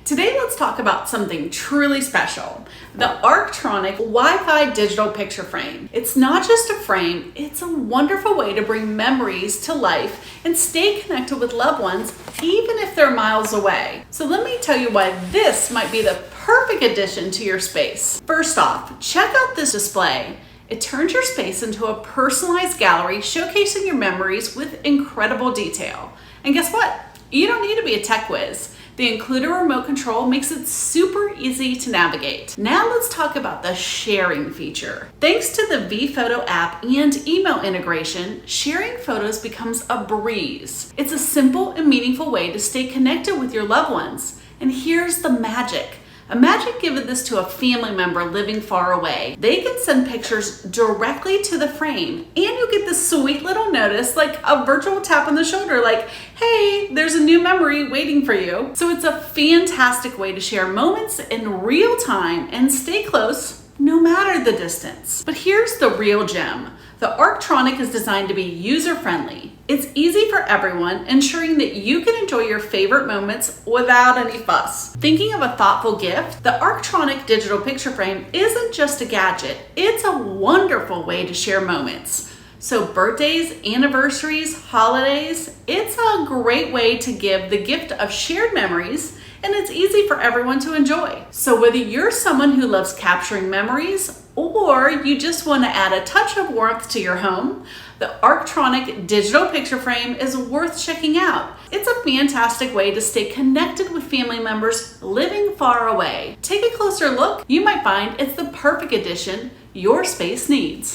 Today, let's talk about something truly special, the Arctronic Wi-Fi digital picture frame. It's not just a frame, it's a wonderful way to bring memories to life and stay connected with loved ones, even if they're miles away. So let me tell you why this might be the perfect addition to your space. First off, check out this display. It turns your space into a personalized gallery showcasing your memories with incredible detail. And guess what? You don't need to be a tech whiz. The included remote control makes it super easy to navigate. Now let's talk about the sharing feature. Thanks to the vPhoto app and email integration, sharing photos becomes a breeze. It's a simple and meaningful way to stay connected with your loved ones. And here's the magic. Imagine giving this to a family member living far away. They can send pictures directly to the frame, and you get this sweet little notice like a virtual tap on the shoulder like, hey, there's a new memory waiting for you. So it's a fantastic way to share moments in real time and stay close no matter the distance. But here's the real gem. The Arctronic is designed to be user-friendly. It's easy for everyone, ensuring that you can enjoy your favorite moments without any fuss. Thinking of a thoughtful gift, the Arctronic digital picture frame isn't just a gadget, it's a wonderful way to share moments. So birthdays, anniversaries, holidays, it's a great way to give the gift of shared memories, and it's easy for everyone to enjoy. So whether you're someone who loves capturing memories or you just want to add a touch of warmth to your home, the Arctronic digital picture frame is worth checking out. It's a fantastic way to stay connected with family members living far away. Take a closer look. You might find it's the perfect addition your space needs.